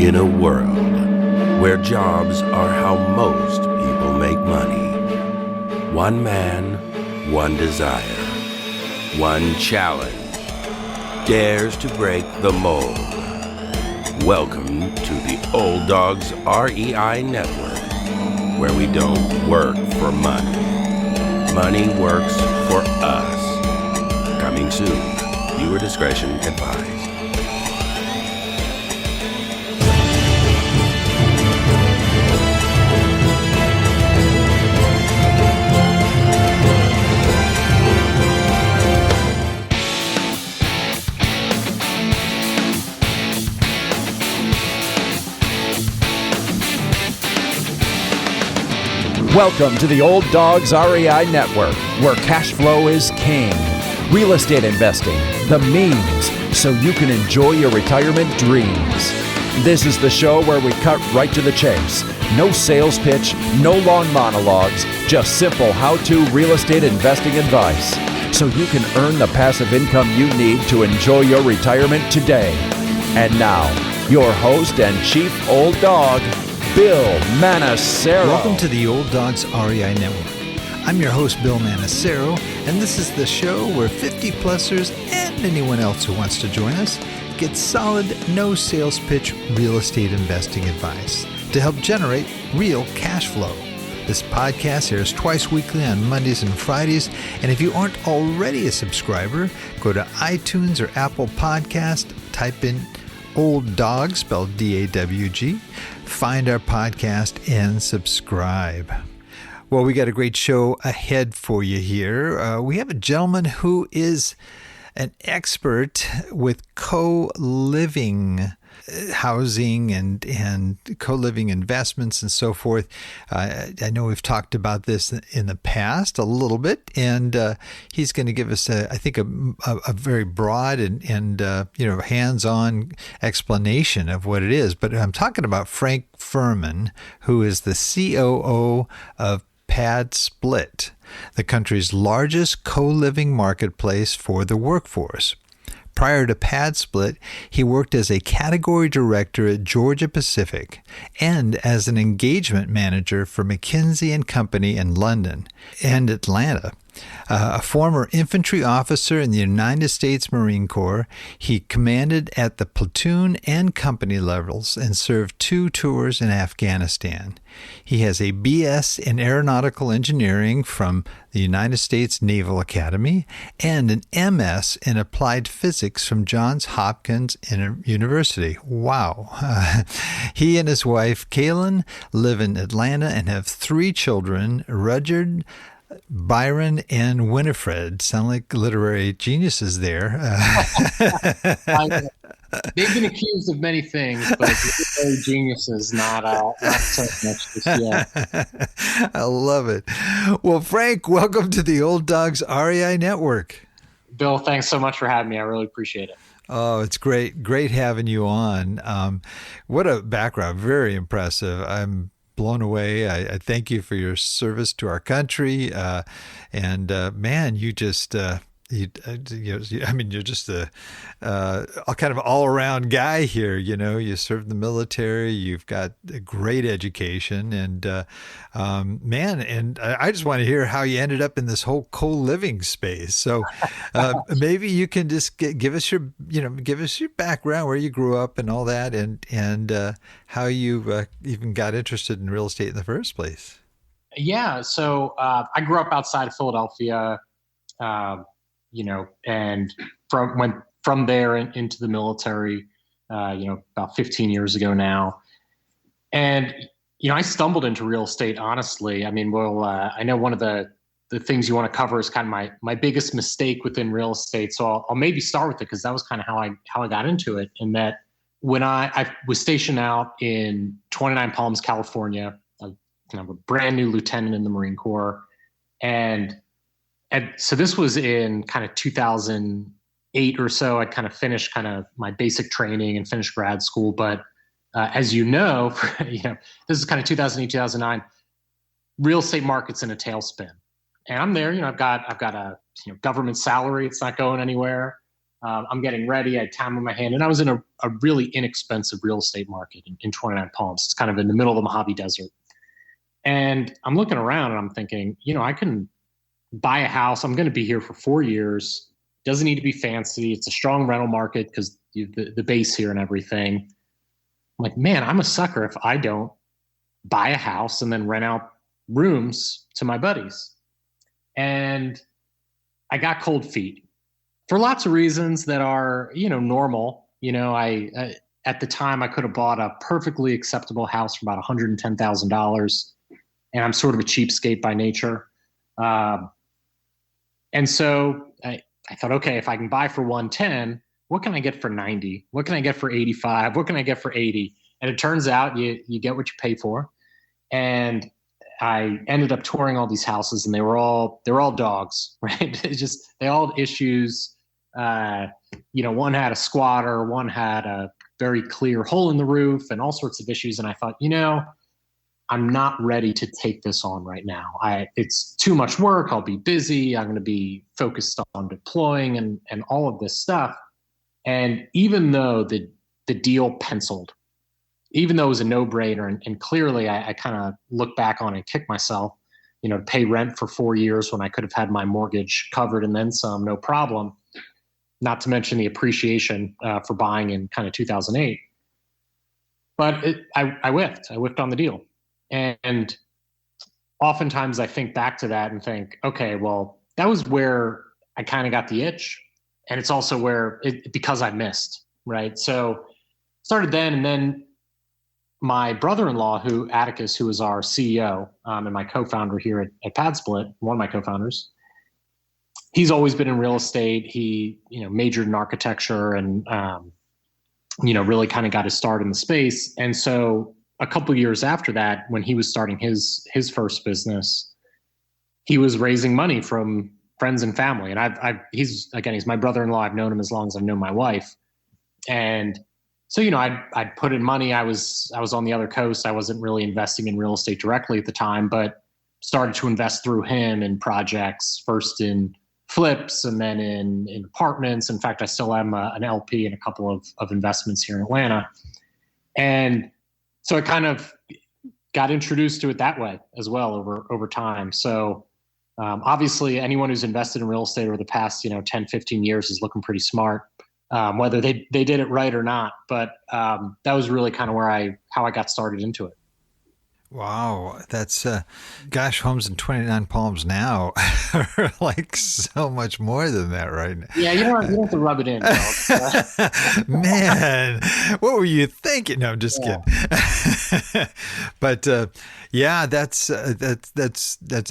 In a world where jobs are how most people make money, one man, one desire, one challenge dares to break the mold. Welcome to the Old Dogs REI Network, where we don't work for money. Money works for us. Coming soon. Viewer discretion advised. Welcome to the Old Dogs REI Network, where cash flow is king. Real estate investing, the means, so you can enjoy your retirement dreams. This is the show where we cut right to the chase. No sales pitch, no long monologues, just simple how-to real estate investing advice, so you can earn the passive income you need to enjoy your retirement today. And now, your host and chief old dog, Bill Manacero. Welcome to the Old Dogs REI Network. I'm your host, Bill Manacero, and this is the show where 50-plussers and anyone else who wants to join us get solid, no sales pitch real estate investing advice to help generate real cash flow. This podcast airs twice weekly on Mondays and Fridays, and if you aren't already a subscriber, go to iTunes or Apple Podcast, type in Old Dog, spelled D-A-W-G, find our podcast and subscribe. Well, we got a great show ahead for you here. We have a gentleman who is an expert with co-living housing and co-living investments and so forth. I know we've talked about this in the past a little bit, and he's going to give us, I think, a very broad and hands-on explanation of what it is. But I'm talking about Frank Furman, who is the COO of PadSplit, the country's largest co-living marketplace for the workforce. Prior to PadSplit, he worked as a category director at Georgia Pacific and as an engagement manager for McKinsey & Company in London and Atlanta. A former infantry officer in the United States Marine Corps, he commanded at the platoon and company levels and served 2 tours in Afghanistan. He has a BS in aeronautical engineering from the United States Naval Academy and an MS in applied physics from Johns Hopkins University. Wow. He and his wife, Kaylin, live in Atlanta and have 3 children, Rudyard, Byron, and Winifred. Sound like literary geniuses there. They've been accused of many things, but literary geniuses, not so much this yet. I love it. Well, Frank, welcome to the Old Dogs REI Network. Bill, thanks so much for having me. I really appreciate it. Oh, it's great having you on. What a background. Very impressive. I'm blown away. I thank you for your service to our country. Man, you just, you're just a kind of all-around guy here. You know, you served the military, you've got a great education, and I just want to hear how you ended up in this whole co-living space. So maybe you can just give us your background, where you grew up and all that, and how you even got interested in real estate in the first place. Yeah. So I grew up outside of Philadelphia. And went from there into the military, about 15 years ago now. And, I stumbled into real estate, honestly. I mean, I know one of the things you want to cover is kind of my biggest mistake within real estate. So I'll maybe start with it, because that was kind of how I got into it. And that when I was stationed out in 29 Palms, California, kind of a brand new lieutenant in the Marine Corps. And so this was in kind of 2008 or so. I'd kind of finished kind of my basic training and finished grad school. But as you know, this is kind of 2008, 2009, real estate market's in a tailspin. And I'm there, I've got a government salary. It's not going anywhere. I'm getting ready. I had time in my hand, and I was in a really inexpensive real estate market in 29 Palms. It's kind of in the middle of the Mojave Desert. And I'm looking around and I'm thinking, I can buy a house. I'm going to be here for 4 years. Doesn't need to be fancy. It's a strong rental market because the base here and everything. I'm like, man, I'm a sucker if I don't buy a house and then rent out rooms to my buddies. And I got cold feet for lots of reasons that are, normal. I at the time I could have bought a perfectly acceptable house for about $110,000, and I'm sort of a cheapskate by nature. And so I thought, okay, if I can buy for 110, what can I get for 90? What can I get for 85? What can I get for 80? And it turns out you get what you pay for. And I ended up touring all these houses, and they were all dogs, right? They all had issues. One had a squatter, one had a very clear hole in the roof, and all sorts of issues. And I thought, I'm not ready to take this on right now. It's too much work. I'll be busy. I'm going to be focused on deploying and all of this stuff. And even though the deal penciled, even though it was a no-brainer, and clearly I kind of look back on it and kick myself, to pay rent for 4 years when I could have had my mortgage covered and then some, no problem. Not to mention the appreciation for buying in kind of 2008. But I whiffed. I whiffed on the deal. And oftentimes I think back to that and think, okay, well, that was where I kind of got the itch. And it's also where because I missed, right? So started then, and then my brother-in-law, Atticus, who is our CEO and my co-founder here at PadSplit, one of my co-founders, he's always been in real estate. He, majored in architecture and, really kind of got his start in the space. And so a couple of years after that, when he was starting his first business, he was raising money from friends and family. And he's my brother-in-law. I've known him as long as I've known my wife. And so, I'd put in money. I was on the other coast. I wasn't really investing in real estate directly at the time, but started to invest through him in projects, first in flips and then in apartments. In fact, I still am an LP in a couple of investments here in Atlanta. And so I kind of got introduced to it that way as well over time. So obviously anyone who's invested in real estate over the past 10, 15 years is looking pretty smart, whether they did it right or not. But that was really kind of how I got started into it. Wow, that's homes in 29 Palms now are like so much more than that right now. Yeah, you don't have to rub it in. Man, what were you thinking? No, I'm just kidding. But that's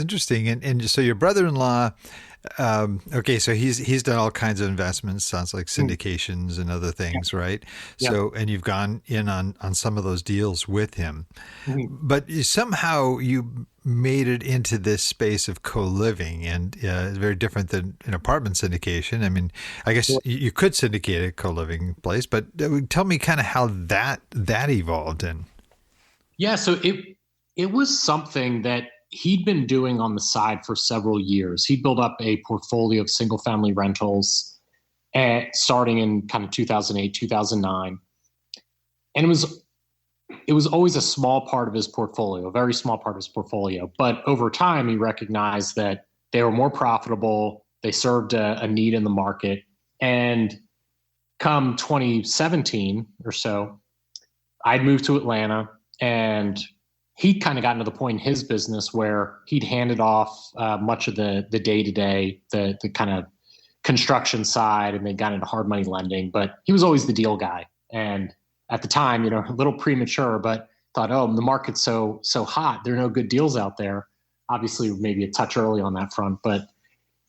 interesting. And so your brother-in-law, okay, so he's done all kinds of investments, sounds like syndications and other things, right? Yeah. So, and you've gone in on some of those deals with him, but somehow you made it into this space of co-living, and it's very different than an apartment syndication. I mean, I guess you could syndicate a co-living place, but tell me kind of how that evolved in. Yeah, so it was something that he'd been doing on the side for several years. He built up a portfolio of single family rentals starting in kind of 2008, 2009. And it was always a small part of his portfolio, a very small part of his portfolio. But over time, he recognized that they were more profitable. They served a need in the market. And come 2017 or so, I'd moved to Atlanta, and he'd kind of gotten to the point in his business where he'd handed off much of the day-to-day, the kind of construction side, and they got into hard money lending. But he was always the deal guy. And at the time, a little premature, but thought, oh, the market's so hot. There are no good deals out there. Obviously, maybe a touch early on that front. But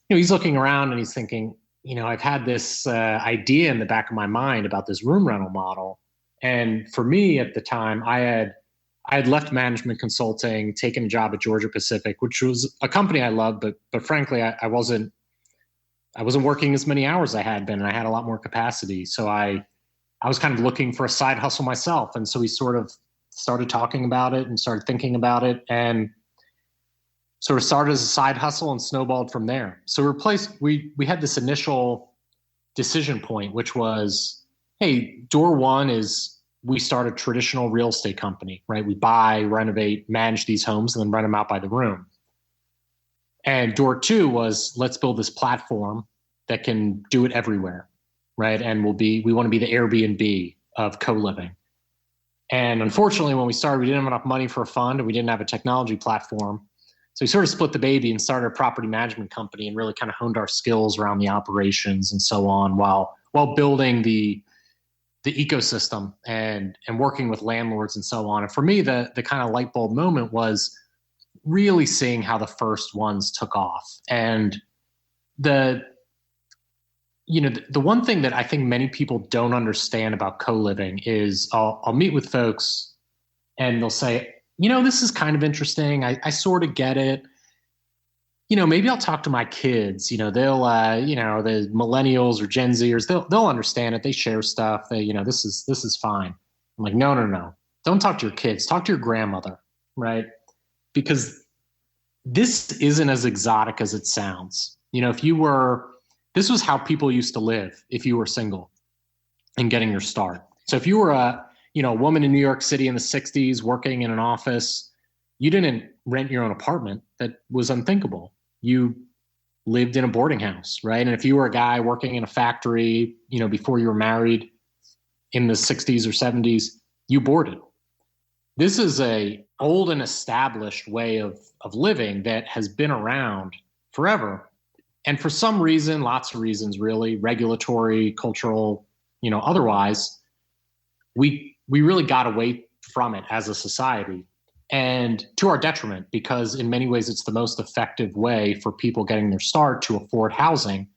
he's looking around and he's thinking, I've had this idea in the back of my mind about this room rental model. And for me at the time, I had left management consulting, taken a job at Georgia Pacific, which was a company I loved, but frankly, I wasn't working as many hours as I had been, and I had a lot more capacity. So I was kind of looking for a side hustle myself. And so we sort of started talking about it and started thinking about it, and sort of started as a side hustle and snowballed from there. So we had this initial decision point, which was, hey, door one is we start a traditional real estate company, right? We buy, renovate, manage these homes, and then rent them out by the room. And door two was, let's build this platform that can do it everywhere, right? And we want to be the Airbnb of co-living. And unfortunately, when we started, we didn't have enough money for a fund and we didn't have a technology platform. So we sort of split the baby and started a property management company and really kind of honed our skills around the operations and so on while building the ecosystem and working with landlords and so on. And for me, the kind of light bulb moment was really seeing how the first ones took off. And the one thing that I think many people don't understand about co-living is I'll meet with folks and they'll say, this is kind of interesting. I sort of get it. Maybe I'll talk to my kids. They'll, the millennials or Gen Zers, they'll understand it. They share stuff. This is fine. I'm like, no. Don't talk to your kids. Talk to your grandmother, right? Because this isn't as exotic as it sounds. This was how people used to live if you were single and getting your start. So if you were a woman in New York City in the 60s working in an office, you didn't rent your own apartment. That was unthinkable. You lived in a boarding house, right? And if you were a guy working in a factory, before you were married in the 60s or 70s, you boarded. This is a old and established way of living that has been around forever. And for some reason, lots of reasons really, regulatory, cultural, otherwise, we really got away from it as a society, and to our detriment, because in many ways it's the most effective way for people getting their start to afford housing.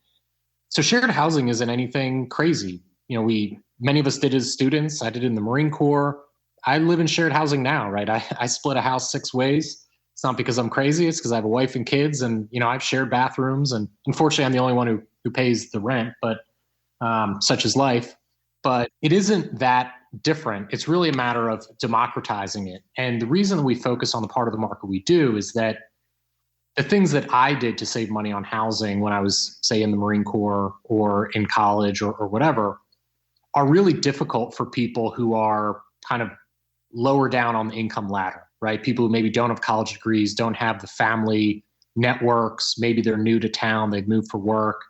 So shared housing isn't anything crazy. Many of us did as students. I did it in the Marine Corps. I live in shared housing now, right? I split a house 6 ways. It's not because I'm crazy. It's because I have a wife and kids, and I've shared bathrooms. And unfortunately, I'm the only one who pays the rent. But such is life. But it isn't that different. It's really a matter of democratizing it. And the reason we focus on the part of the market we do is that the things that I did to save money on housing when I was, say, in the Marine Corps or in college or whatever, are really difficult for people who are kind of lower down on the income ladder, right? People who maybe don't have college degrees, don't have the family networks, maybe they're new to town, they've moved for work,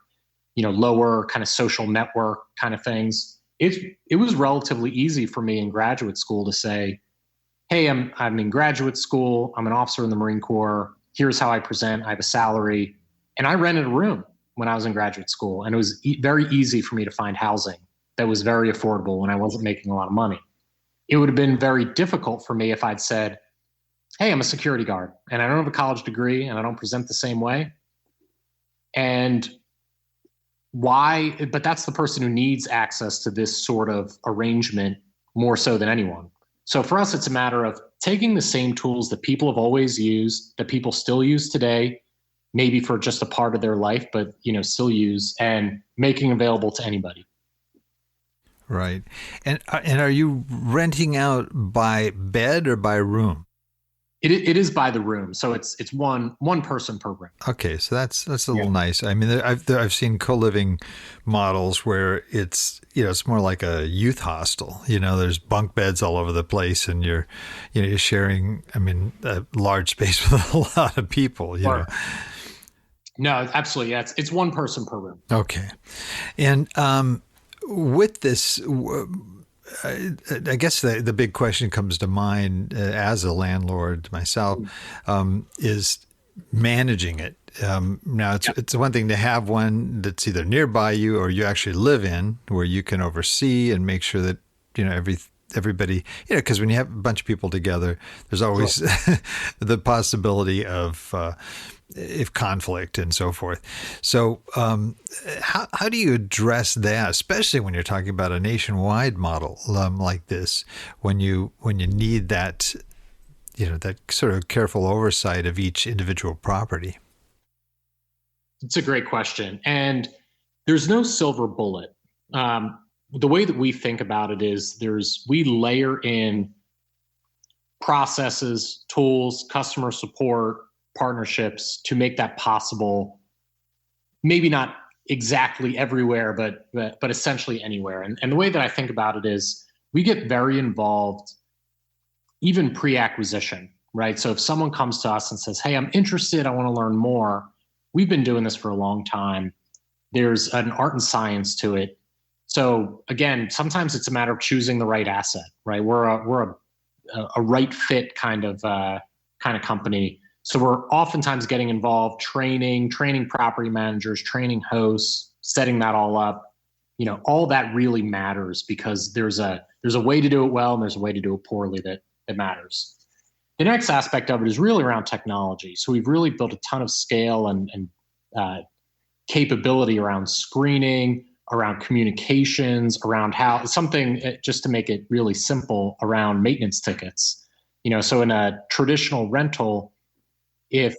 lower kind of social network kind of things. It was relatively easy for me in graduate school to say, hey, I'm in graduate school, I'm an officer in the Marine Corps, here's how I present, I have a salary. And I rented a room when I was in graduate school. And it was very easy for me to find housing that was very affordable when I wasn't making a lot of money. It would have been very difficult for me if I'd said, hey, I'm a security guard and I don't have a college degree and I don't present the same way. And why? But that's the person who needs access to this sort of arrangement more so than anyone. So for us, it's a matter of taking the same tools that people have always used, that people still use today, maybe for just a part of their life, but still use, and making available to anybody. Right. And are you renting out by bed or by room? It is by the room, so it's one person per room. Okay, so that's a little nice. I mean, I've seen co-living models where it's more like a youth hostel. There's bunk beds all over the place, and you're sharing. I mean, a large space with a lot of people. No, absolutely. Yeah, it's one person per room. Okay, and with this. I guess the big question comes to mind as a landlord myself is managing it. Now, it's one thing to have one that's either nearby you or you actually live in, where you can oversee and make sure that everybody, because when you have a bunch of people together, there's always the possibility of if conflict and so forth. So how do you address that, especially when you're talking about a nationwide model like this, when you need that, that sort of careful oversight of each individual property? It's a great question. And there's no silver bullet. The way that we think about it is we layer in processes, tools, customer support, partnerships to make that possible. Maybe not exactly everywhere, but essentially anywhere. And the way that I think about it is we get very involved even pre-acquisition, right? So if someone comes to us and says, hey, I'm interested, I want to learn more, we've been doing this for a long time. There's an art and science to it. So again, sometimes it's a matter of choosing the right asset, right? We're a right fit kind of company. So we're oftentimes getting involved, training property managers, training hosts, setting that all up. All that really matters because there's a way to do it well and there's a way to do it poorly that matters. The next aspect of it is really around technology. So we've really built a ton of scale and capability around screening, around communications, around how something, just to make it really simple, around maintenance tickets. So in a traditional rental, if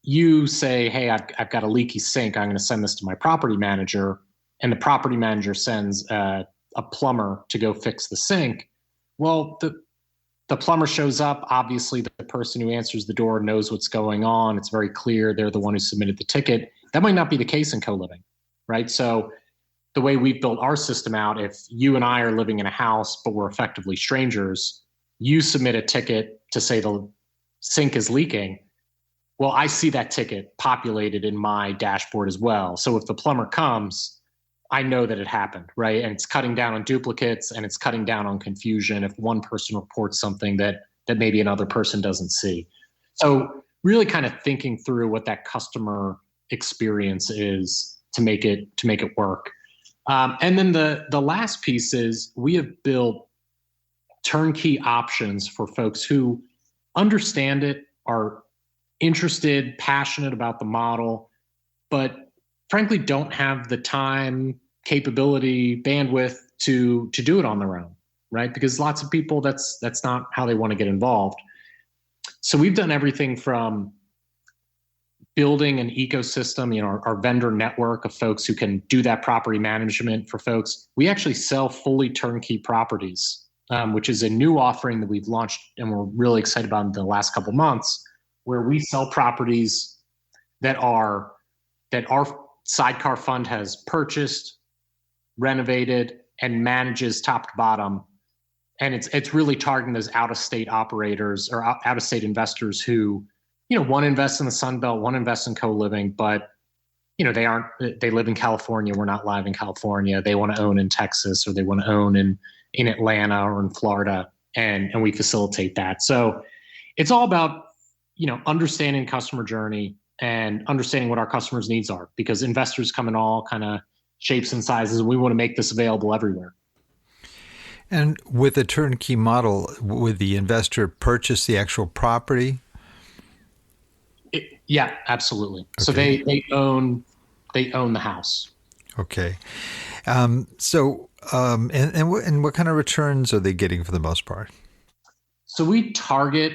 you say, hey, I've got a leaky sink, I'm going to send this to my property manager, and the property manager sends a plumber to go fix the sink, well, the plumber shows up. Obviously, the person who answers the door knows what's going on. It's very clear they're the one who submitted the ticket. That might not be the case in co-living, right? So the way we've built our system out, if you and I are living in a house, but we're effectively strangers, you submit a ticket to say the sink is leaking. Well, I see that ticket populated in my dashboard as well. So if the plumber comes, I know that it happened, right? And it's cutting down on duplicates and it's cutting down on confusion if one person reports something that maybe another person doesn't see. So really kind of thinking through what that customer experience is to make it work. And then the last piece is we have built turnkey options for folks who understand it, are interested, passionate about the model, but frankly don't have the time, capability, bandwidth to do it on their own, right? Because lots of people, that's not how they want to get involved. So we've done everything from building an ecosystem, our vendor network of folks who can do that property management for folks. We actually sell fully turnkey properties, which is a new offering that we've launched and we're really excited about in the last couple of months, where we sell properties that our Sidecar Fund has purchased, renovated, and manages top to bottom. And it's really targeting those out-of-state operators or out-of-state investors who, one invests in the Sun Belt, one invests in co-living, but they live in California. We're not live in California. They want to own in Texas or they want to own in Atlanta or in Florida, and we facilitate that. So it's all about, understanding customer journey and understanding what our customers' needs are, because investors come in all kind of shapes and sizes. And we want to make this available everywhere. And with a turnkey model, would the investor purchase the actual property? Yeah, absolutely. Okay. So they own the house. Okay. And what kind of returns are they getting for the most part? So we target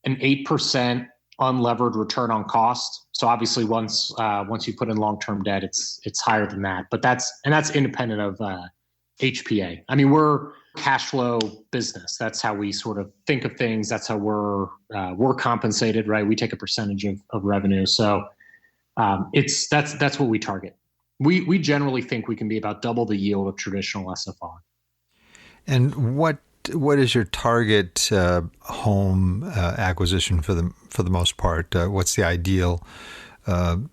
an 8% unlevered return on cost. So obviously once you put in long-term debt, it's higher than that, but that's independent of HPA. I mean, we're cash flow business. That's how we sort of think of things. That's how we're compensated, right? We take a percentage of revenue. So that's what we target. We generally think we can be about double the yield of traditional SFR. And what is your target home acquisition for the most part? What's the ideal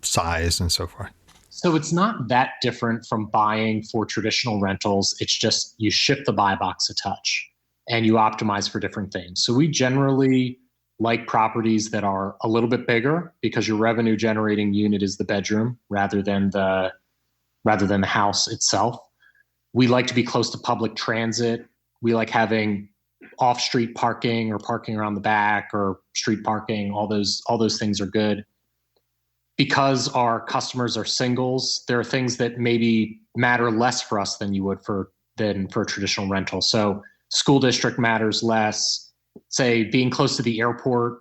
size and so forth? So it's not that different from buying for traditional rentals. It's just you shift the buy box a touch and you optimize for different things. So we generally like properties that are a little bit bigger because your revenue generating unit is the bedroom rather than the house itself. We like to be close to public transit. We like having off-street parking or parking around the back or street parking. All those things are good. Because our customers are singles, there are things that maybe matter less for us than for a traditional rental. So school district matters less. Say being close to the airport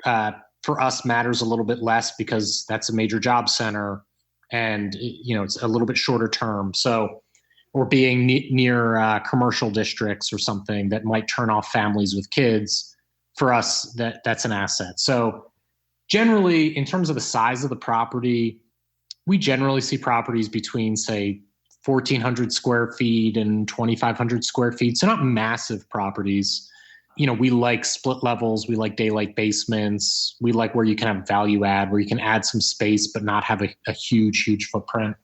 for us matters a little bit less because that's a major job center, and it's a little bit shorter term. So, or being near commercial districts or something that might turn off families with kids, for us that's an asset. So generally, in terms of the size of the property, we generally see properties between, say, 1,400 square feet and 2,500 square feet. So not massive properties. We like split levels. We like daylight basements. We like where you can have value add, where you can add some space, but not have a huge footprint.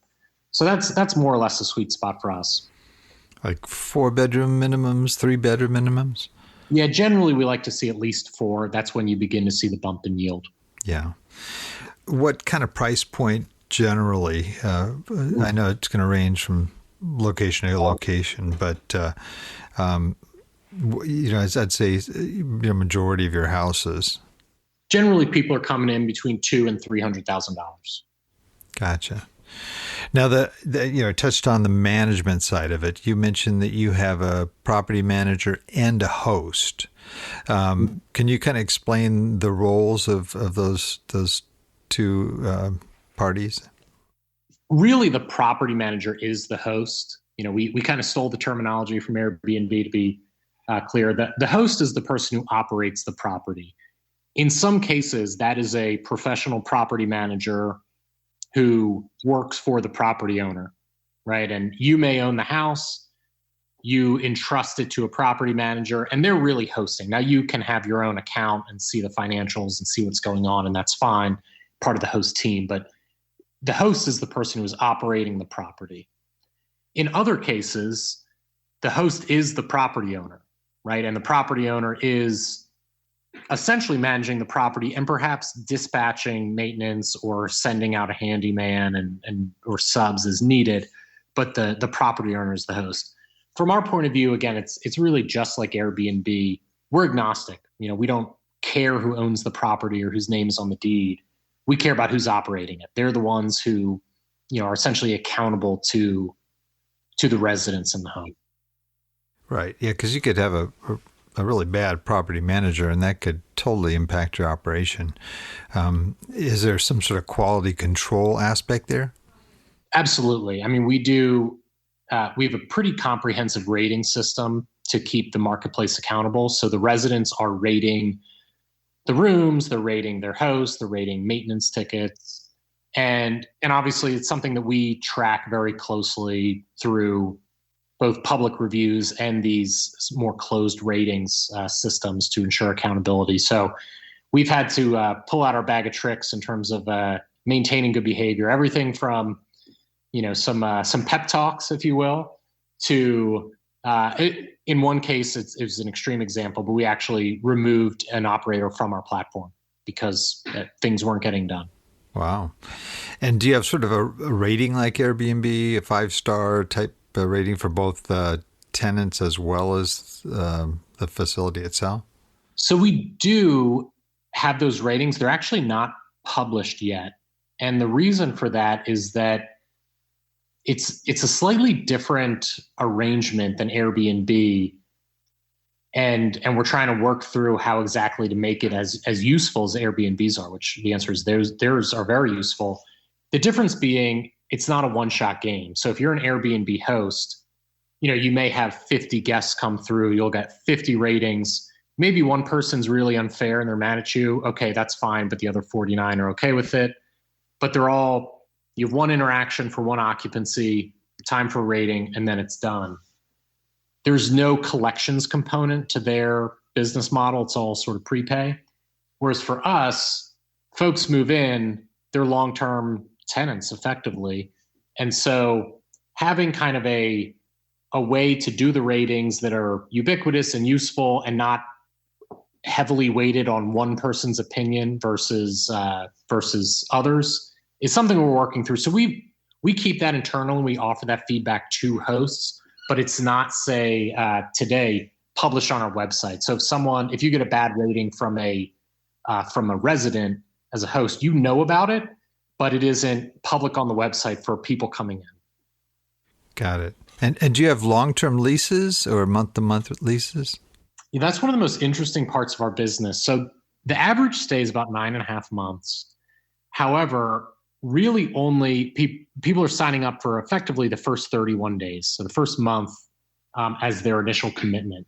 So that's more or less a sweet spot for us. Like 4-bedroom minimums, 3-bedroom minimums? Yeah, generally we like to see at least 4. That's when you begin to see the bump in yield. Yeah. What kind of price point generally? I know it's going to range from location to location, but as I'd say, majority of your houses. Generally, people are coming in between $200,000 and $300,000. Gotcha. Now, touched on the management side of it. You mentioned that you have a property manager and a host. Can you kind of explain the roles of those two parties? Really, the property manager is the host. We kind of stole the terminology from Airbnb to be clear. The host is the person who operates the property. In some cases, that is a professional property manager who works for the property owner, right? And you may own the house, you entrust it to a property manager, and they're really hosting. Now, you can have your own account and see the financials and see what's going on, and that's fine, part of the host team. But the host is the person who is operating the property. In other cases, the host is the property owner, right? And the property owner is essentially managing the property and perhaps dispatching maintenance or sending out a handyman and or subs as needed, but the property owner is the host. From our point of view, again, it's really just like Airbnb. We're agnostic. We don't care who owns the property or whose name is on the deed. We care about who's operating it. They're the ones who, are essentially accountable to the residents in the home. Right. Yeah, because you could have a really bad property manager, and that could totally impact your operation. Is there some sort of quality control aspect there? Absolutely. I mean, we have a pretty comprehensive rating system to keep the marketplace accountable. So the residents are rating the rooms, they're rating their hosts, they're rating maintenance tickets. And obviously it's something that we track very closely through both public reviews and these more closed ratings systems to ensure accountability. So we've had to pull out our bag of tricks in terms of maintaining good behavior, everything from some pep talks, if you will, to in one case it was an extreme example, but we actually removed an operator from our platform because things weren't getting done. Wow. And do you have sort of a rating like Airbnb, a 5-star type rating for both tenants as well as the facility itself? So we do have those ratings. They're actually not published yet. And the reason for that is that it's a slightly different arrangement than Airbnb. And we're trying to work through how exactly to make it as useful as Airbnbs are, which the answer is theirs are very useful. The difference being it's not a one-shot game. So if you're an Airbnb host, you may have 50 guests come through, you'll get 50 ratings. Maybe one person's really unfair and they're mad at you. Okay, that's fine, but the other 49 are okay with it. But you have one interaction for one occupancy, time for rating, and then it's done. There's no collections component to their business model. It's all sort of prepay. Whereas for us, folks move in, they're long-term tenants effectively. And so having kind of a way to do the ratings that are ubiquitous and useful and not heavily weighted on one person's opinion versus others is something we're working through. So we keep that internal and we offer that feedback to hosts, but it's not, say, today published on our website. So if you get a bad rating from a resident as a host, you know about it, but it isn't public on the website for people coming in. Got it. And do you have long-term leases or month-to-month leases? Yeah, that's one of the most interesting parts of our business. So the average stay is about 9.5 months. However, really only people are signing up for effectively the first 31 days. So the first month as their initial commitment.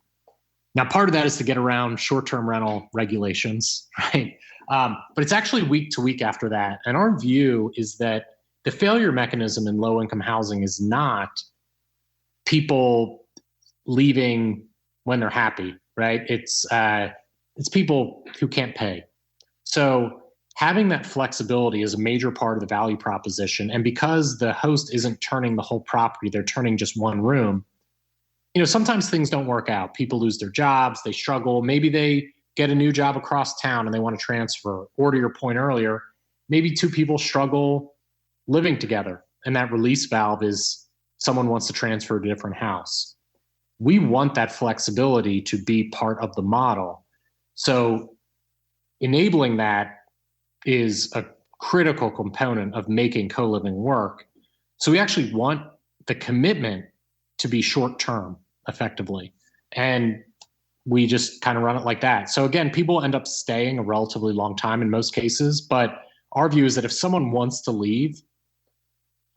Now, part of that is to get around short-term rental regulations, right? But it's actually week to week after that. And our view is that the failure mechanism in low income housing is not people leaving when they're happy, right? It's people who can't pay. So having that flexibility is a major part of the value proposition. And because the host isn't turning the whole property, they're turning just one room, sometimes things don't work out. People lose their jobs, they struggle. Maybe they get a new job across town and they want to transfer. Or to your point earlier, maybe two people struggle living together. And that release valve is someone wants to transfer to a different house. We want that flexibility to be part of the model. So enabling that is a critical component of making co-living work. So we actually want the commitment to be short-term, effectively. And we just kind of run it like that. So again, people end up staying a relatively long time in most cases, but our view is that if someone wants to leave,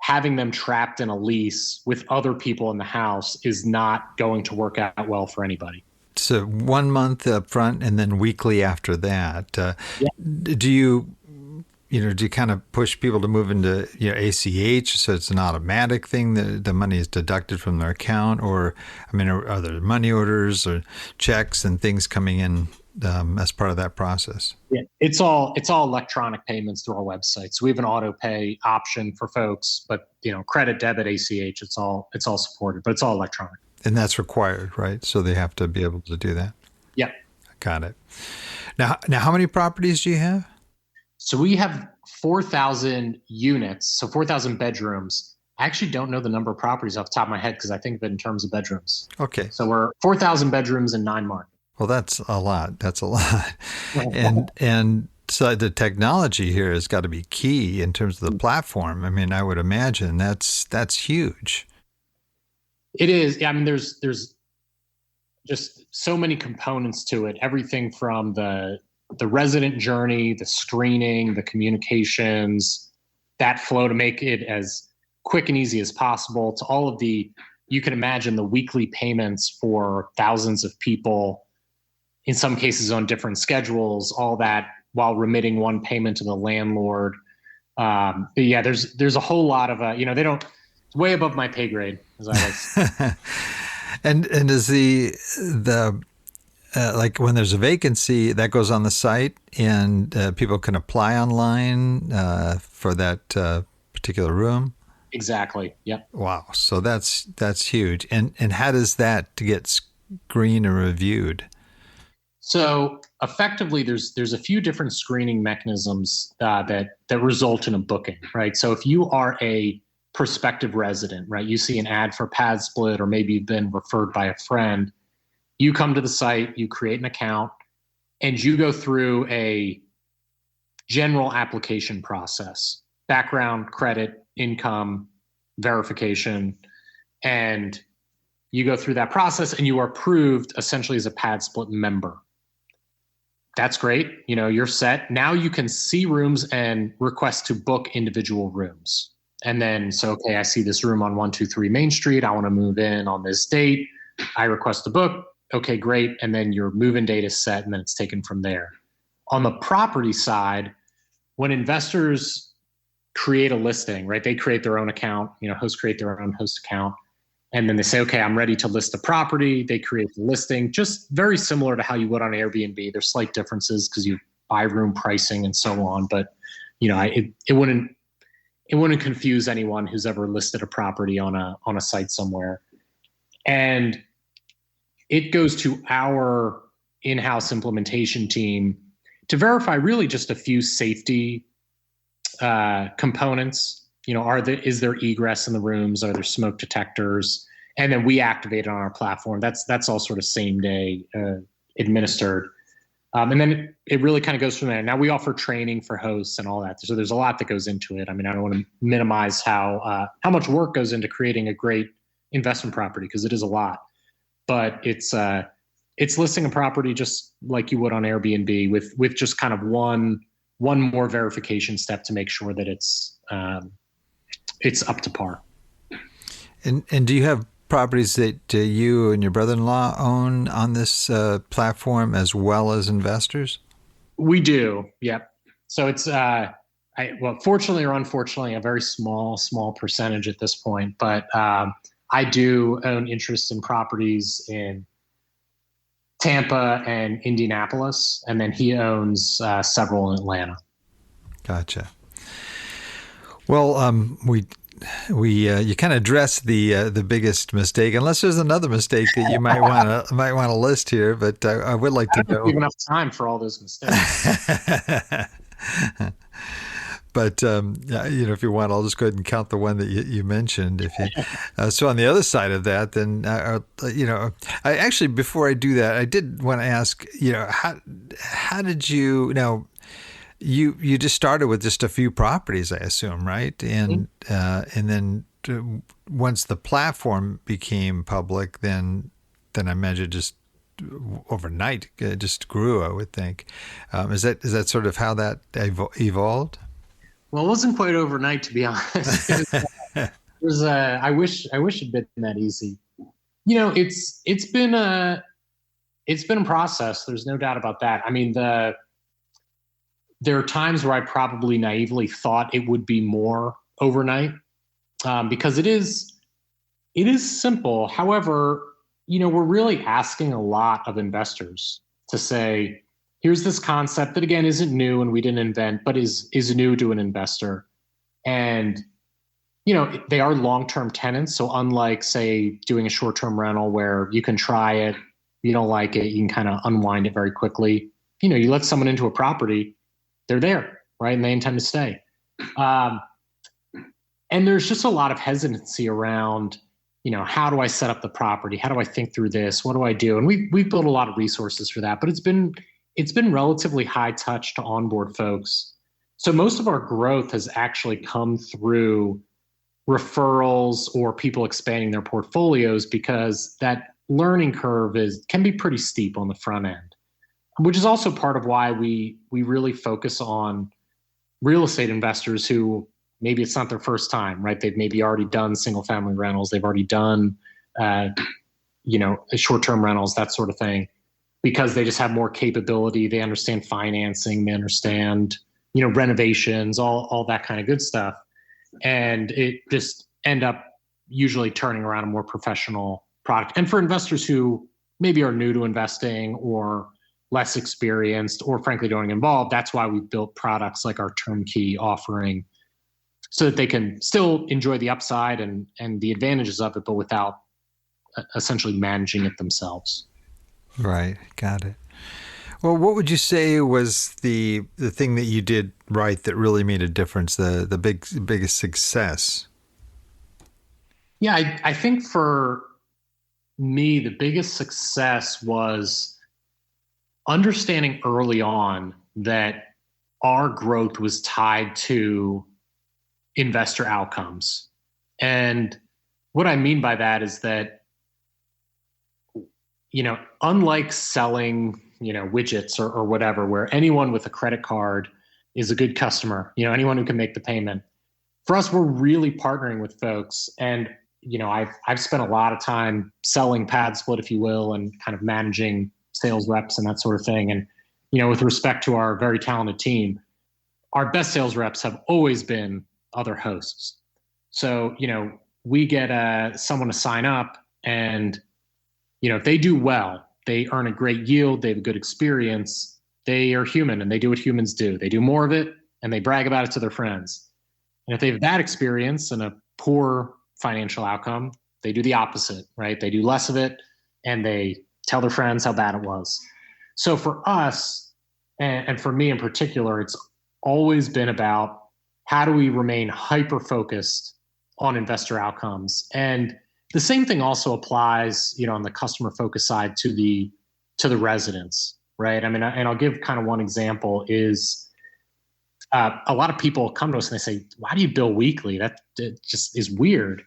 having them trapped in a lease with other people in the house is not going to work out well for anybody. So 1 month up front and then weekly after that. Yeah. Do you kind of push people to move into ACH so it's an automatic thing that the money is deducted from their account? Or, are there money orders or checks and things coming in as part of that process? Yeah, it's all electronic payments through our website. So we have an auto pay option for folks, but credit, debit, ACH, it's all supported, but it's all electronic. And that's required, right? So they have to be able to do that. Yeah. Got it. Now, how many properties do you have? So we have 4,000 units, so 4,000 bedrooms. I actually don't know the number of properties off the top of my head because I think of it in terms of bedrooms. Okay. So we're 4,000 bedrooms in 9 markets. Well, that's a lot. And so the technology here has got to be key in terms of the platform. I would imagine that's huge. It is. Yeah, there's just so many components to it. Everything from the resident journey, the screening, the communications, that flow to make it as quick and easy as possible, to all of you can imagine the weekly payments for thousands of people, in some cases on different schedules, all that while remitting one payment to the landlord. There's a whole lot of, it's way above my pay grade, as I like to say. And is the like when there's a vacancy that goes on the site and people can apply online for that particular room? Exactly. Yep. Wow. So that's huge. And how does that get screened and reviewed? So effectively, there's a few different screening mechanisms that result in a booking, right? So if you are a prospective resident, right, you see an ad for PadSplit, or maybe you've been referred by a friend, you come to the site, you create an account, and you go through a general application process: background, credit, income, verification, and you go through that process and you are approved essentially as a PadSplit member. That's great. You're set. Now you can see rooms and request to book individual rooms. And then, okay, I see this room on 123 Main Street. I want to move in on this date. I request to book. Okay, great. And then your move-in date is set, and then it's taken from there. On the property side, when investors create a listing, right, they create their own account, hosts create their own host account. And then they say, okay, I'm ready to list the property. They create the listing, just very similar to how you would on Airbnb. There's slight differences because you buy room pricing and so on. But, it wouldn't confuse anyone who's ever listed a property on a site somewhere. And it goes to our in-house implementation team to verify really just a few safety components. Is there egress in the rooms? Are there smoke detectors? And then we activate it on our platform. That's all sort of same day administered. And then it really kind of goes from there. Now we offer training for hosts and all that. So there's a lot that goes into it. I don't want to minimize how much work goes into creating a great investment property, because it is a lot. But it's listing a property just like you would on Airbnb with just kind of one more verification step to make sure that it's up to par. And do you have properties that you and your brother-in-law own on this platform as well as investors? We do. Yep. So it's I well, fortunately or unfortunately, a very small percentage at this point, but I do own interest in properties in Tampa and Indianapolis, and then he owns several in Atlanta. Gotcha. Well, you kind of addressed the biggest mistake, unless there's another mistake that you might want to list here. But I would like to know. I don't have enough time for all those mistakes. But if you want, I'll just go ahead and count the one that you mentioned. If you, so on the other side of that, then I actually, before I do that, I did want to ask, how did you now? You just started with just a few properties, I assume, right? And and then once the platform became public, then I imagine just overnight it just grew, I would think. Is that sort of how that evolved? Well, it wasn't quite overnight, to be honest. It was I wish it'd been that easy. It's been a process. There's no doubt about that. I mean, there are times where I probably naively thought it would be more overnight, because it is simple. However, we're really asking a lot of investors to say, here's this concept that, again, isn't new and we didn't invent, but is new to an investor. And, they are long-term tenants. So unlike, say, doing a short-term rental where you can try it, you don't like it, you can kind of unwind it very quickly. You let someone into a property, they're there, right? And they intend to stay. And there's just a lot of hesitancy around, how do I set up the property? How do I think through this? What do I do? And we've built a lot of resources for that, but it's been relatively high touch to onboard folks. So most of our growth has actually come through referrals or people expanding their portfolios, because that learning curve can be pretty steep on the front end, which is also part of why we really focus on real estate investors who maybe it's not their first time, right? They've maybe already done single family rentals. They've already done, short-term rentals, that sort of thing, because they just have more capability. They understand financing, they understand, renovations, all that kind of good stuff. And it just end up usually turning around a more professional product. And for investors who maybe are new to investing or less experienced or frankly don't get involved, that's why we've built products like our turnkey offering, so that they can still enjoy the upside and the advantages of it, but without essentially managing it themselves. Right. Got it. Well, what would you say was the thing that you did right that really made a difference, the biggest success? Yeah, I think for me, the biggest success was understanding early on that our growth was tied to investor outcomes. And what I mean by that is that, unlike selling, widgets or whatever, where anyone with a credit card is a good customer, anyone who can make the payment. For us, we're really partnering with folks. And, I've spent a lot of time selling PadSplit, if you will, and kind of managing sales reps and that sort of thing. And, with respect to our very talented team, our best sales reps have always been other hosts. So, we get someone to sign up and, if they do well, they earn a great yield, they have a good experience, they are human and they do what humans do. They do more of it and they brag about it to their friends. And if they have that experience and a poor financial outcome, they do the opposite, right? They do less of it and they tell their friends how bad it was. So for us, and for me in particular, it's always been about how do we remain hyper-focused on investor outcomes. And the same thing also applies, on the customer focus side to the residents, right? I mean, and I'll give kind of one example is a lot of people come to us and they say, why do you bill weekly? That just is weird.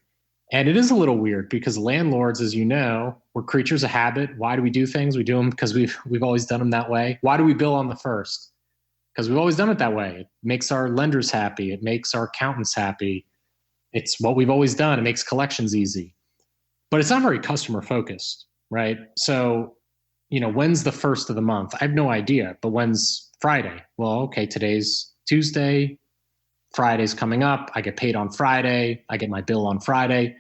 And it is a little weird because landlords, as you know, we're creatures of habit. Why do we do things? We do them because we've always done them that way. Why do we bill on the first? Because we've always done it that way. It makes our lenders happy. It makes our accountants happy. It's what we've always done. It makes collections easy. But it's not very customer focused, right? So, when's the first of the month? I have no idea, but when's Friday? Well, okay, today's Tuesday. Friday's coming up. I get paid on Friday. I get my bill on Friday.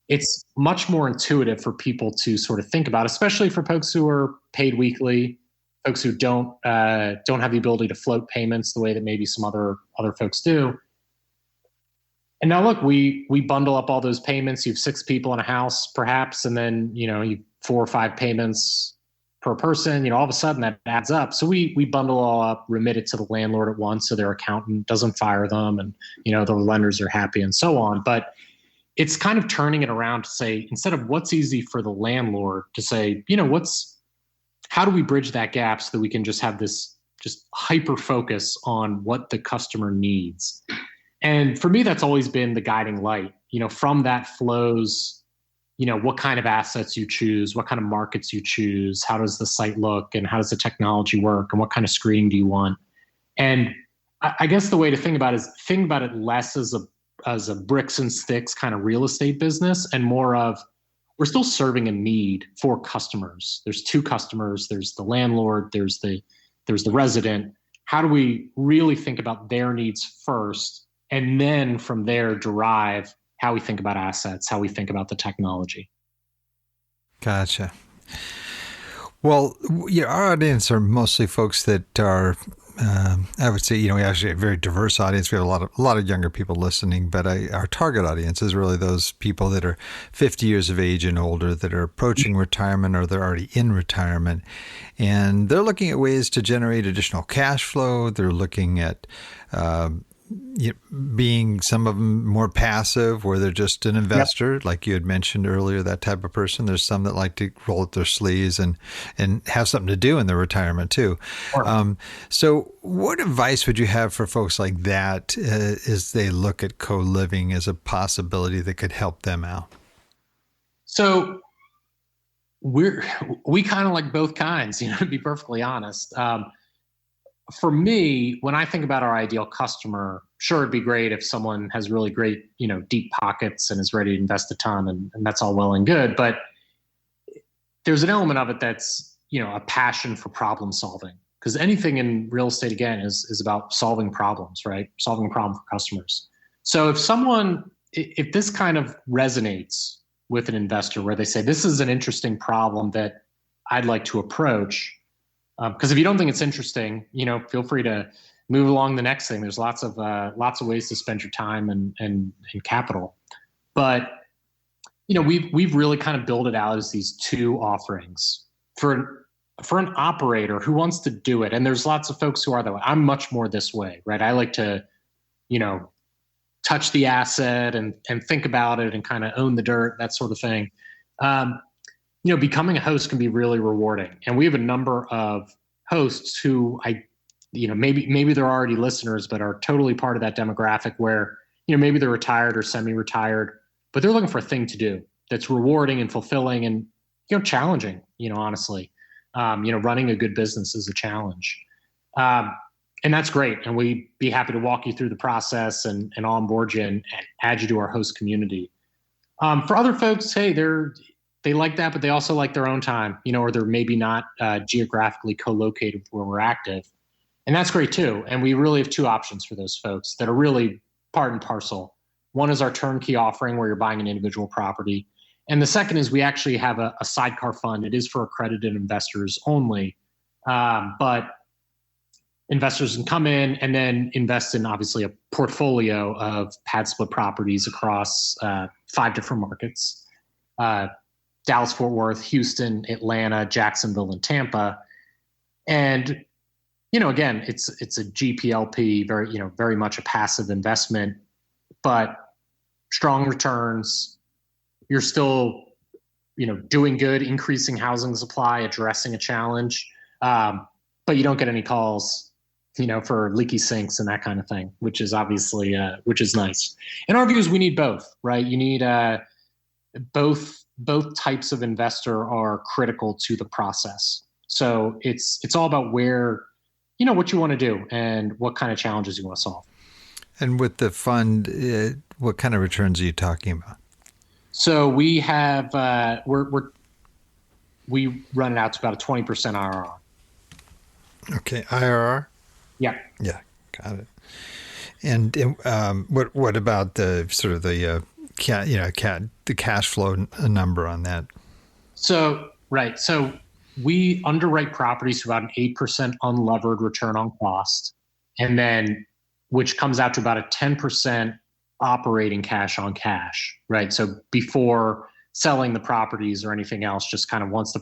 It's much more intuitive for people to sort of think about, especially for folks who are paid weekly, folks who don't have the ability to float payments the way that maybe some other folks do. And now look, we bundle up all those payments. You have 6 people in a house, perhaps, and then you have 4 or 5 payments per person. All of a sudden that adds up. So we bundle all up, remit it to the landlord at once, so their accountant doesn't fire them, and the lenders are happy, and so on. But it's kind of turning it around to say, instead of what's easy for the landlord, to say, how do we bridge that gap so that we can just have this just hyper focus on what the customer needs. And for me, that's always been the guiding light. From that flows, what kind of assets you choose, what kind of markets you choose, how does the site look, and how does the technology work, and what kind of screening do you want? And I guess the way to think about it is think about it less as a bricks and sticks kind of real estate business, and more of, we're still serving a need for customers. There's 2 customers. There's the landlord. There's the resident. How do we really think about their needs first? And then from there derive how we think about assets, how we think about the technology. Gotcha. Well, our audience are mostly folks that are, I would say, we actually have a very diverse audience. We have a lot of younger people listening, but our target audience is really those people that are 50 years of age and older, that are approaching retirement, or they're already in retirement. And they're looking at ways to generate additional cash flow. They're looking at being, some of them more passive, where they're just an investor, like you had mentioned earlier, that type of person. There's some that like to roll up their sleeves and have something to do in their retirement too. Sure. So what advice would you have for folks like that as they look at co-living as a possibility that could help them out? So we kind of like both kinds, to be perfectly honest. For me, when I think about our ideal customer, sure, it'd be great if someone has really great, deep pockets and is ready to invest a ton, and that's all well and good. But there's an element of it that's, a passion for problem solving, because anything in real estate, again, is about solving problems, right? Solving a problem for customers. So if this kind of resonates with an investor, where they say, this is an interesting problem that I'd like to approach. Because if you don't think it's interesting, feel free to move along the next thing. There's lots of ways to spend your time and capital. But we've really kind of built it out as these 2 offerings for an operator who wants to do it. And there's lots of folks who are that way. I'm much more this way, right? I like to, touch the asset and think about it and kind of own the dirt, that sort of thing. Becoming a host can be really rewarding. And we have a number of hosts who maybe they're already listeners, but are totally part of that demographic where, maybe they're retired or semi-retired, but they're looking for a thing to do that's rewarding and fulfilling and, challenging, honestly. Running a good business is a challenge. And that's great. And we'd be happy to walk you through the process and onboard you and add you to our host community. For other folks, hey, they like that, but they also like their own time, or they're maybe not geographically co-located where we're active. And that's great too. And we really have 2 options for those folks that are really part and parcel. One is our turnkey offering, where you're buying an individual property. And the second is we actually have a sidecar fund. It is for accredited investors only. But investors can come in and then invest in, obviously, a portfolio of PadSplit properties across 5 different markets. Dallas, Fort Worth, Houston, Atlanta, Jacksonville, and Tampa. And, again, it's a GPLP, very much a passive investment, but strong returns. You're still, doing good, increasing housing supply, addressing a challenge. But you don't get any calls, for leaky sinks and that kind of thing, which is obviously, which is nice. In our views, we need both, right? You need both types of investor are critical to the process. So it's all about where, what you want to do and what kind of challenges you want to solve. And with the fund, what kind of returns are you talking about? So we have, we run it out to about a 20% IRR. Okay. IRR? Yeah. Yeah. Got it. And what about the sort of the the cash flow number on that? So we underwrite properties to about an 8% unlevered return on cost, and then which comes out to about a 10% operating cash on cash, right? So before selling the properties or anything else, just kind of once the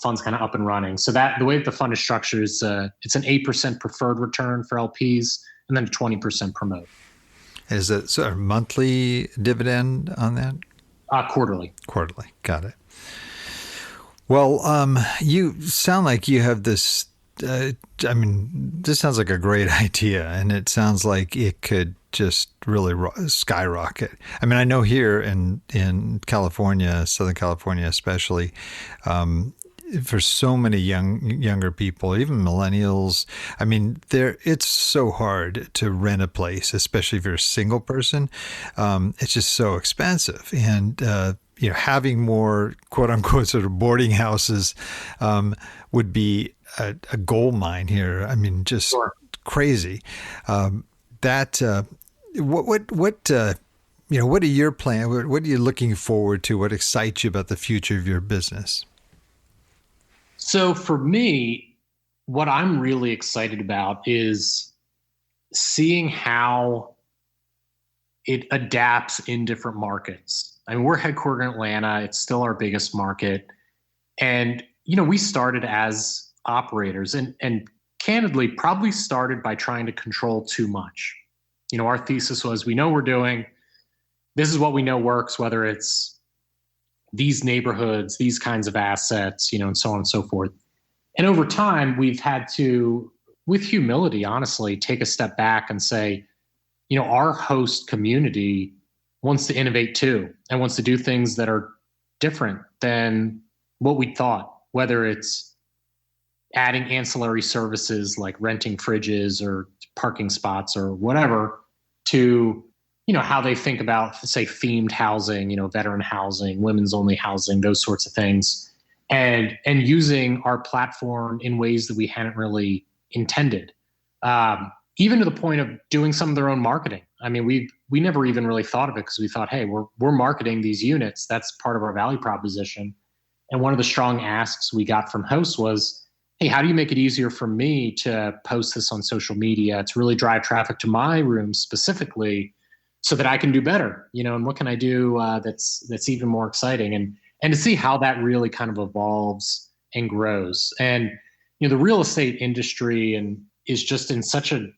fund's kind of up and running. So that the way that the fund is structured is it's an 8% preferred return for LPs and then a 20% promote. Is it sort of monthly dividend on that? Quarterly. Quarterly. Got it. Well, you sound like you have this. This sounds like a great idea, and it sounds like it could just really skyrocket. I mean, I know here in California, Southern California especially, for so many younger people, even millennials, I mean, it's so hard to rent a place, especially if you're a single person. It's just so expensive, and having more quote unquote sort of boarding houses would be a gold mine here. I mean, just sure. Crazy. What are your plans? What are you looking forward to? What excites you about the future of your business? So for me, what I'm really excited about is seeing how it adapts in different markets. I mean, we're headquartered in Atlanta. It's still our biggest market. And, we started as operators and candidly probably started by trying to control too much. Our thesis was, we know we're doing, this is what we know works, whether it's these neighborhoods, these kinds of assets, and so on and so forth. And over time, we've had to, with humility, honestly, take a step back and say, our host community wants to innovate too, and wants to do things that are different than what we thought, whether it's adding ancillary services like renting fridges or parking spots or whatever, to how they think about, say, themed housing, veteran housing, women's only housing, those sorts of things, and using our platform in ways that we hadn't really intended, even to the point of doing some of their own marketing. I mean, we never even really thought of it, because we thought, hey, we're marketing these units. That's part of our value proposition. And one of the strong asks we got from hosts was, hey, how do you make it easier for me to post this on social media, to really drive traffic to my room specifically, so that I can do better, and what can I do that's even more exciting, and to see how that really kind of evolves and grows. And the real estate industry is just in such an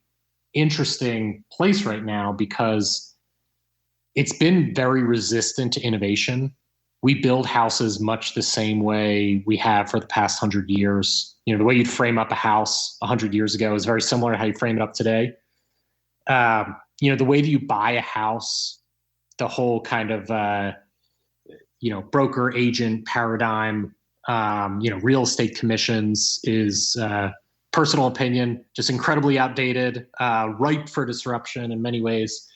interesting place right now, because it's been very resistant to innovation. We build houses much the same way we have for the past 100 years. The way you'd frame up a house 100 years ago is very similar to how you frame it up today. The way that you buy a house, the whole kind of, broker agent paradigm, real estate commissions is, personal opinion, just incredibly outdated, ripe for disruption in many ways.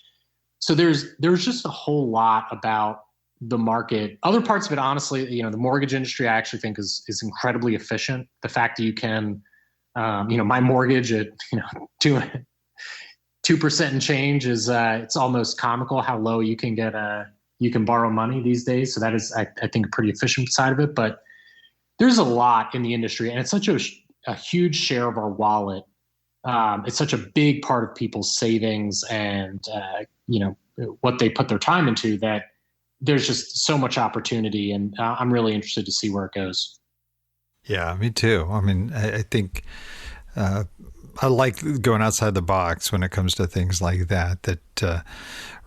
So there's just a whole lot about the market. Other parts of it, honestly, the mortgage industry, I actually think is incredibly efficient. The fact that you can, my mortgage at, 2% and change is it's almost comical how low you can borrow money these days. So that is, I think, a pretty efficient side of it. But there's a lot in the industry, and it's such a huge share of our wallet. It's such a big part of people's savings and what they put their time into, that there's just so much opportunity, and I'm really interested to see where it goes. Yeah, me too. I mean, I think I like going outside the box when it comes to things like that. That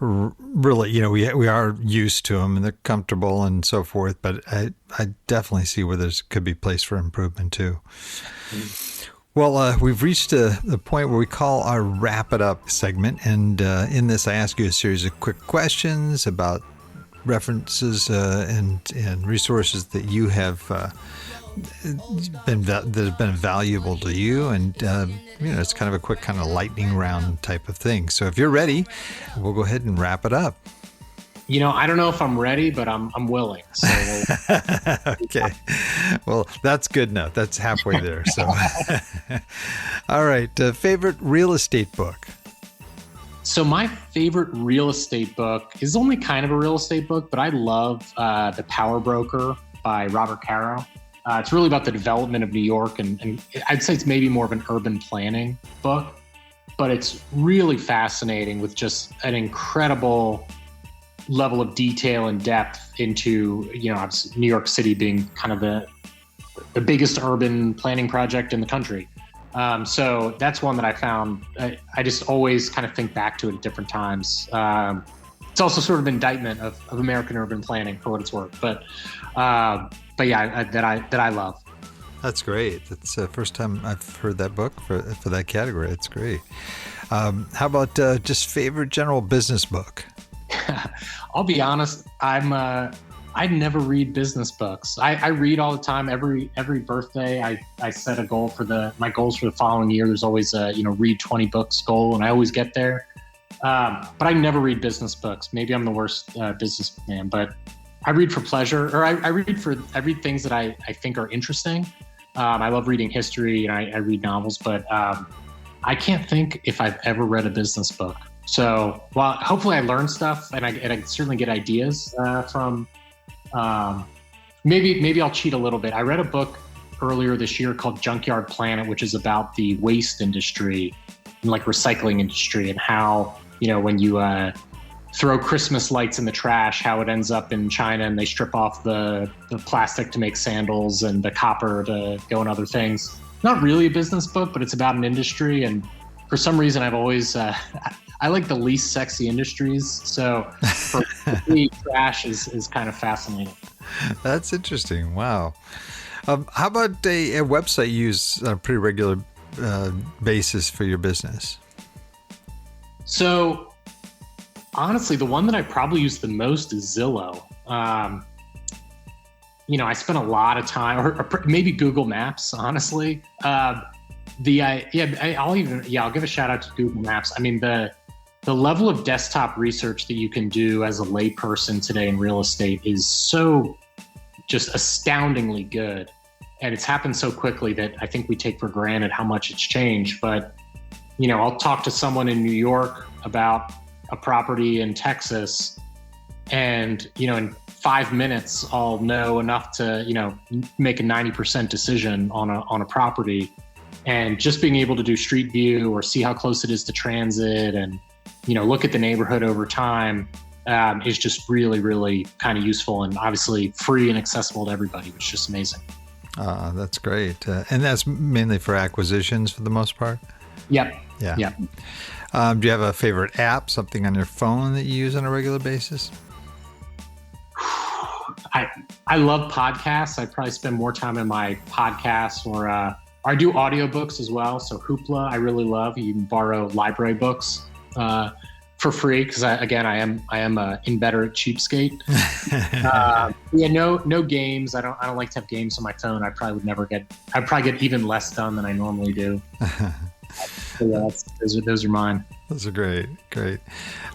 really, we are used to them and they're comfortable and so forth. But I definitely see where there could be place for improvement too. Well, we've reached the point where we call our Wrap It Up segment. And in this, I ask you a series of quick questions about references and resources that you have that have been valuable to you. And, it's kind of a quick kind of lightning round type of thing. So if you're ready, we'll go ahead and wrap it up. I don't know if I'm ready, but I'm willing. So Okay. Well, that's good enough. That's halfway there. So, all right. Favorite real estate book? So my favorite real estate book is only kind of a real estate book, but I love The Power Broker by Robert Caro. It's really about the development of New York, and I'd say it's maybe more of an urban planning book, but it's really fascinating with just an incredible level of detail and depth into, New York City being kind of the biggest urban planning project in the country. So that's one that I found, I just always kind of think back to it at different times. It's also sort of an indictment of American urban planning for what it's worth, but yeah, that I love. That's great. That's the first time I've heard that book for that category. It's great. How about just favorite general business book? I'll be honest. I never read business books. I read all the time. Every birthday, I set a goal for my goals for the following year. There's always a read 20 books goal, and I always get there. But I never read business books. Maybe I'm the worst businessman, but I read for pleasure, or I read things that I think are interesting. I love reading history, and I read novels, but I can't think if I've ever read a business book. So, well, hopefully I learn stuff, and I certainly get ideas from. Maybe I'll cheat a little bit. I read a book earlier this year called Junkyard Planet, which is about the waste industry and like recycling industry, and how when you throw Christmas lights in the trash, how it ends up in China, and they strip off the plastic to make sandals and the copper to go in other things. Not really a business book, but it's about an industry, and for some reason I've always I like the least sexy industries, so for me, trash is kind of fascinating. That's interesting. Wow. How about a website you use on a pretty regular basis for your business? So honestly, the one that I probably use the most is Zillow. I spent a lot of time, or maybe Google Maps, honestly. I'll give a shout out to Google Maps. I mean, the level of desktop research that you can do as a layperson today in real estate is so just astoundingly good. And it's happened so quickly that I think we take for granted how much it's changed. But, I'll talk to someone in New York about a property in Texas, and, in 5 minutes, I'll know enough to, make a 90% decision on a property. And just being able to do street view or see how close it is to transit and, look at the neighborhood over time is just really, really kind of useful, and obviously free and accessible to everybody, which is just amazing. That's great. And that's mainly for acquisitions for the most part? Yep. Yeah. Yep. Do you have a favorite app, something on your phone that you use on a regular basis? I love podcasts. I probably spend more time in my podcasts, or I do audiobooks as well. So Hoopla, I really love. You can borrow library books for free, because I am inveterate cheapskate. No games. I don't like to have games on my phone. I'd probably get even less done than I normally do. So yeah, those are mine. Those are great.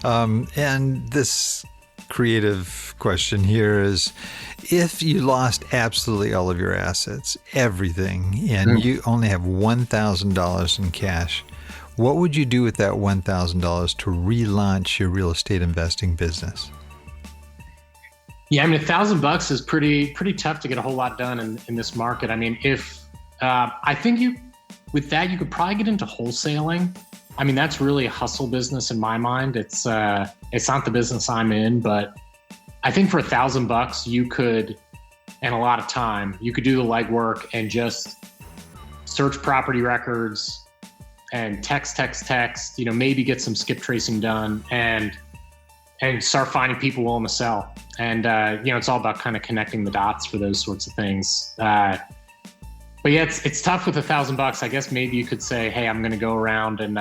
And this creative question here is, if you lost absolutely all of your assets, everything, and you only have $1,000 in cash, what would you do with that $1,000 to relaunch your real estate investing business? Yeah, I mean, $1,000 is pretty tough to get a whole lot done in this market. I mean, I think with that, you could probably get into wholesaling. I mean, that's really a hustle business in my mind. It's not the business I'm in, but I think for $1,000 you could, and a lot of time, you could do the legwork and just search property records and text, maybe get some skip tracing done and start finding people willing to sell. And, it's all about kind of connecting the dots for those sorts of things. But yeah, it's tough with $1,000. I guess maybe you could say, hey, I'm going to go around and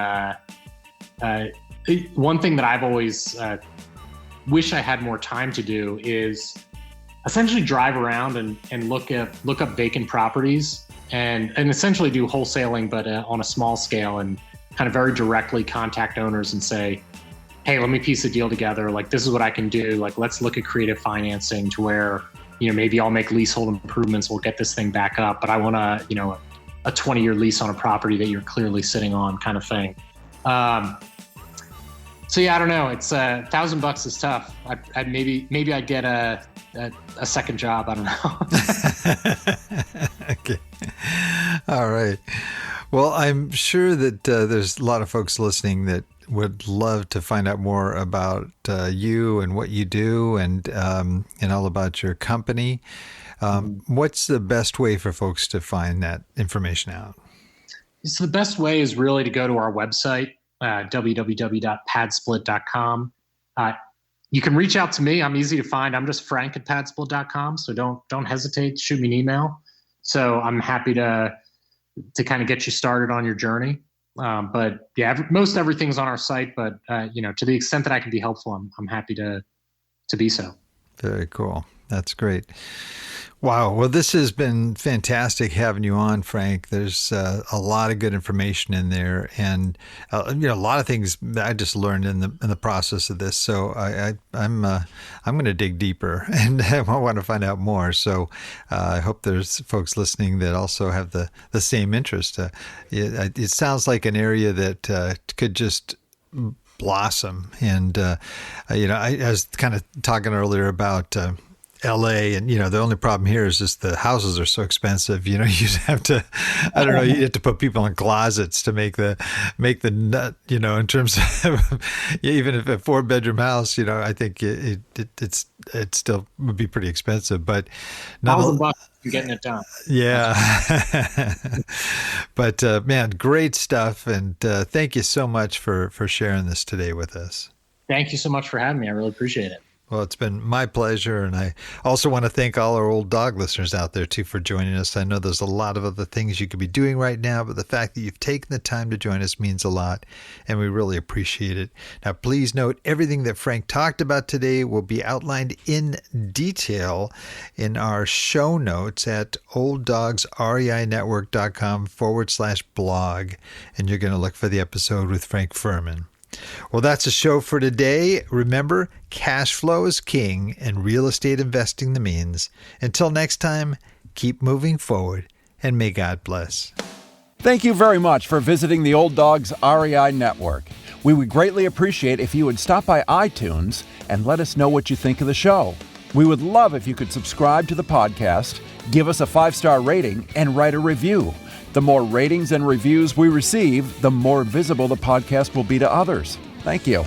one thing that I've always wish I had more time to do is essentially drive around and look up vacant properties and essentially do wholesaling, but on a small scale, and kind of very directly contact owners and say, hey, let me piece a deal together. Like, this is what I can do. Like, let's look at creative financing to where, maybe I'll make leasehold improvements. We'll get this thing back up, but I want to, a 20-year lease on a property that you're clearly sitting on, kind of thing. So yeah, I don't know. It's $1,000 is tough. Maybe I'd get a second job. I don't know. Okay. All right. Well, I'm sure that there's a lot of folks listening that would love to find out more about you and what you do, and all about your company. What's the best way for folks to find that information out? So the best way is really to go to our website, www.padsplit.com. You can reach out to me. I'm easy to find. I'm just Frank at padsplit.com. So don't hesitate to shoot me an email. So I'm happy to kind of get you started on your journey. But yeah, most everything's on our site, but to the extent that I can be helpful, I'm happy to be so. Very cool. That's great. Wow. Well, this has been fantastic having you on, Frank. There's a lot of good information in there, and a lot of things that I just learned in the process of this. So I'm going to dig deeper, and I want to find out more. So I hope there's folks listening that also have the same interest. It sounds like an area that could just blossom. And I was kind of talking earlier about LA, and the only problem here is just the houses are so expensive. You have to, you have to put people in closets to make the nut. In terms of even if a 4-bedroom house, I think it still would be pretty expensive. But $1,000 getting it done. Yeah. But man, great stuff, and thank you so much for sharing this today with us. Thank you so much for having me. I really appreciate it. Well, it's been my pleasure, and I also want to thank all our old dog listeners out there, too, for joining us. I know there's a lot of other things you could be doing right now, but the fact that you've taken the time to join us means a lot, and we really appreciate it. Now, please note, everything that Frank talked about today will be outlined in detail in our show notes at olddogsreinetwork.com/blog, and you're going to look for the episode with Frank Furman. Well, that's the show for today. Remember, cash flow is king and real estate investing the means. Until next time, keep moving forward, and may God bless. Thank you very much for visiting the Old Dogs REI Network. We would greatly appreciate if you would stop by iTunes and let us know what you think of the show. We would love if you could subscribe to the podcast, give us a 5-star rating, and write a review. The more ratings and reviews we receive, the more visible the podcast will be to others. Thank you.